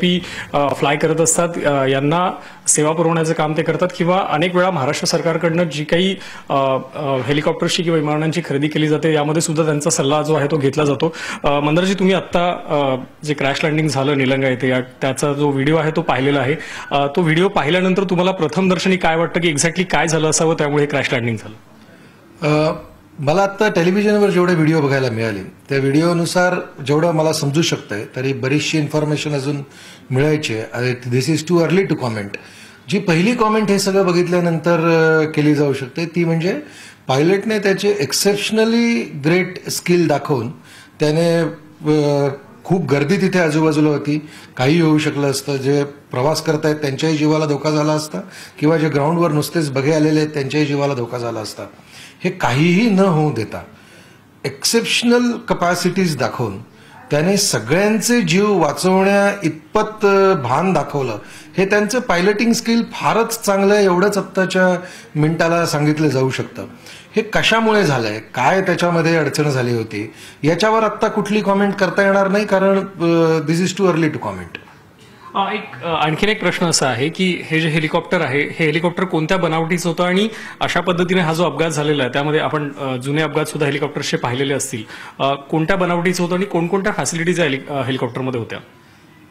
VIP fly करत असतात यांना सेवा पुरवण्याचं काम ते करतात किंवा अनेक वेळा महाराष्ट्र सरकारकडनं जी काही हेलिकॉप्टर्सची किंवा विमानांची खरेदी केली जाते यामध्ये सुद्धा त्यांचा सल्ला जो आहे तो घेतला जातो. मंदारजी, तुम्ही आत्ता जे क्रॅश लँडिंग झालं निलंगा येथे त्याचा जो व्हिडिओ आहे तो पाहिलेला आहे. तो व्हिडिओ पाहिल्यानंतर तुम्हाला प्रथम दर्शनी काय वाटतं की एक्झॅक्टली काय झालं असावं त्यामुळे क्रॅश लँडिंग झालं? मला आता टेलिव्हिजनवर जेवढे व्हिडिओ बघायला मिळाले त्या व्हिडिओनुसार जेवढं मला समजू शकतंय तरी बरीचशी इन्फॉर्मेशन अजून मिळायची आहे. This is too early to comment. जी पहिली कॉमेंट हे सगळं बघितल्यानंतर केली जाऊ शकते ती म्हणजे पायलटने त्याचे एक्सेप्शनली ग्रेट स्किल दाखवून त्याने खूप गर्दी तिथे आजूबाजूला होती, काही होऊ शकलं असतं. जे प्रवास करतायत त्यांच्याही जीवाला धोका झाला असता किंवा जे ग्राउंडवर नुसतेच बघे आलेले आहेत त्यांच्याही जीवाला धोका झाला असता. हे काहीही न होऊ देता एक्सेप्शनल कपॅसिटीज दाखवून त्याने सगळ्यांचे जीव वाचवण्या इतपत भान दाखवलं. हे त्यांचं पायलटिंग स्किल फारच चांगलं आहे एवढंच आत्ताच्या मिनिटाला सांगितलं जाऊ शकतं. हे कशामुळे झालंय, काय त्याच्यामध्ये अडचण झाली होती याच्यावर आत्ता कुठली कॉमेंट करता येणार नाही, कारण this is too early to comment. आणखीन एक प्रश्न असा आहे की हे जे हेलिकॉप्टर आहे हे हेलिकॉप्टर कोणत्या बनावटीचं होतं आणि अशा पद्धतीने हा जो अपघात झालेला आहे त्यामध्ये आपण जुने अपघात सुद्धा हेलिकॉप्टरचे पाहिलेले असतील, कोणत्या बनावटीचं होतं आणि कोणकोणत्या फॅसिलिटीज हेलिकॉप्टरमध्ये होत्या?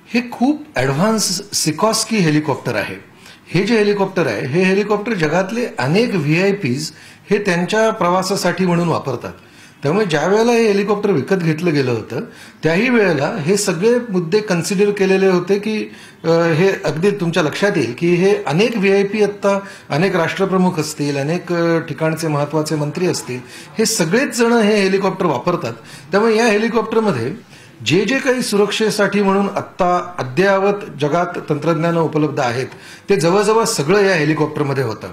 हे खूप ॲडव्हान्स सिकॉस्की हेलिकॉप्टर आहे. हे जे हेलिकॉप्टर आहे हे हेलिकॉप्टर जगातले अनेक व्हीआयपीज हे त्यांच्या प्रवासासाठी म्हणून वापरतात. त्यामुळे ज्या वेळेला हे हेलिकॉप्टर विकत घेतलं गेलं होतं त्याही वेळेला हे सगळे मुद्दे कन्सिडर केलेले होते की हे अगदी तुमच्या लक्षात येईल की हे अनेक व्हीआयपी आत्ता अनेक राष्ट्रप्रमुख असतील, अनेक ठिकाणचे महत्त्वाचे मंत्री असतील, हे सगळेच जण हे हेलिकॉप्टर वापरतात. त्यामुळे या हेलिकॉप्टरमध्ये जे जे काही सुरक्षेसाठी म्हणून आत्ता अद्ययावत जगात तंत्रज्ञानं उपलब्ध आहेत ते जवळजवळ सगळं या हेलिकॉप्टरमध्ये होतं.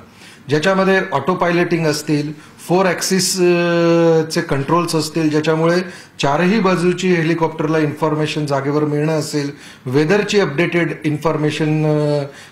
ज्याच्यामध्ये ऑटो पायलटिंग असतील, 4 ॲक्सिस चे कंट्रोल्स असतील ज्याच्यामुळे चारही बाजूची हेलिकॉप्टरला इन्फॉर्मेशन जागेवर मिळणं असेल, वेदरची अपडेटेड इन्फॉर्मेशन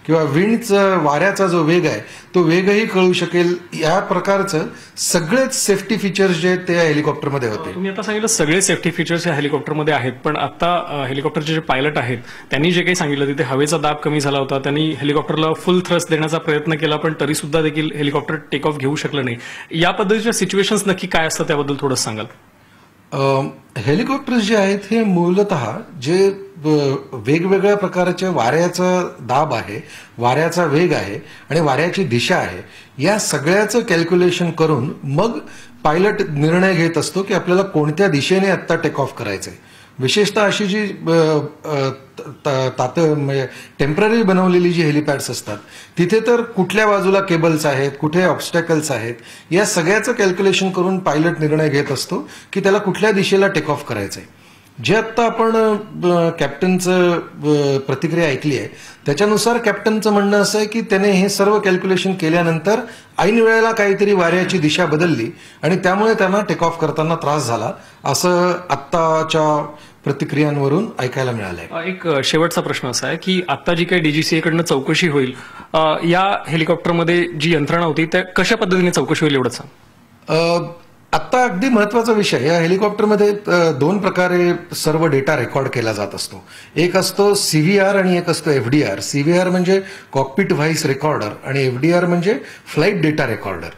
किंवा विंडचा वाऱ्याचा जो वेग आहे तो वेगही कळू शकेल, या प्रकारचं सगळेच सेफ्टी फीचर्स जे ते या हेलिकॉप्टरमध्ये होते. तुम्ही आता सांगितलं सगळे सेफ्टी फीचर्स या हेलिकॉप्टरमध्ये आहेत, पण आता हेलिकॉप्टरचे जे पायलट आहेत त्यांनी जे काही सांगितलं तिथे हवेचा दाब कमी झाला होता, त्यांनी हेलिकॉप्टरला फुल थ्रस्ट देण्याचा प्रयत्न केला पण तरी सुद्धा देखील हेलिकॉप्टर टेक ऑफ घेऊ शकलं नाही. या पद्धतीच्या सिच्युएशन्स नक्की काय असतात त्याबद्दल थोडं सांगाल? हेलिकॉप्टर्स जे आहेत हे मूलतः जे वेगवेगळ्या प्रकारचे वाऱ्याचा दाब आहे, वाऱ्याचा वेग आहे आणि वाऱ्याची दिशा आहे, या सगळ्याचं कॅल्क्युलेशन करून मग पायलट निर्णय घेत असतो की आपल्याला कोणत्या दिशेने आत्ता टेक ऑफ करायचंय. विशेषतः अशी जी टेम्पररी बनवलेली जी हेलिपॅड्स असतात तिथे तर कुठल्या बाजूला केबल्स आहेत, कुठे ऑब्स्टॅकल्स आहेत, या सगळ्याचं कॅल्क्युलेशन करून पायलट निर्णय घेत असतो की त्याला कुठल्या दिशेला टेक ऑफ करायचंय. जे आत्ता आपण कॅप्टनचं प्रतिक्रिया ऐकली आहे त्याच्यानुसार कॅप्टनचं म्हणणं असं आहे की त्याने हे सर्व कॅल्क्युलेशन केल्यानंतर ऐन वेळेला काहीतरी वाऱ्याची दिशा बदलली आणि त्यामुळे त्यांना टेक ऑफ करताना त्रास झाला, असं आत्ताच्या प्रतिक्रियांवरून ऐकायला मिळालंय. एक शेवटचा प्रश्न असा आहे की आता जी काही DGCA कडनं चौकशी होईल या हेलिकॉप्टरमध्ये जी यंत्रणा होती त्या कशा पद्धतीने चौकशी होईल एवढंच सांग. आत्ता अगदी महत्वाचा विषय, या हेलिकॉप्टरमध्ये 2 प्रकारे सर्व डेटा रेकॉर्ड केला जात असतो. एक असतो CVR आणि एक असतो FDR. CVR म्हणजे कॉकपिट व्हॉइस रेकॉर्डर आणि FDR म्हणजे फ्लाईट डेटा रेकॉर्डर.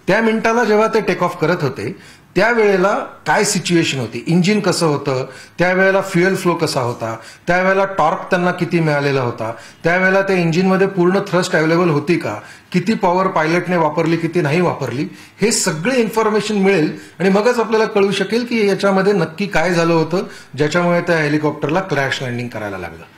त्या मिनिटाला जेव्हा ते टेक ऑफ करत होते त्यावेळेला काय सिच्युएशन होती, इंजिन कसं होतं, त्यावेळेला फ्युएल फ्लो कसा होता, त्यावेळेला टॉर्क त्यांना किती मिळालेला होता, त्यावेळेला त्या इंजिनमध्ये पूर्ण थ्रस्ट अवेलेबल होती का, किती पॉवर पायलटने वापरली किती नाही वापरली, हे सगळे इन्फॉर्मेशन मिळेल आणि मगच आपल्याला कळू शकेल की याच्यामध्ये नक्की काय झालं होतं ज्याच्यामुळे त्या हेलिकॉप्टरला क्रॅश लँडिंग करायला लागलं.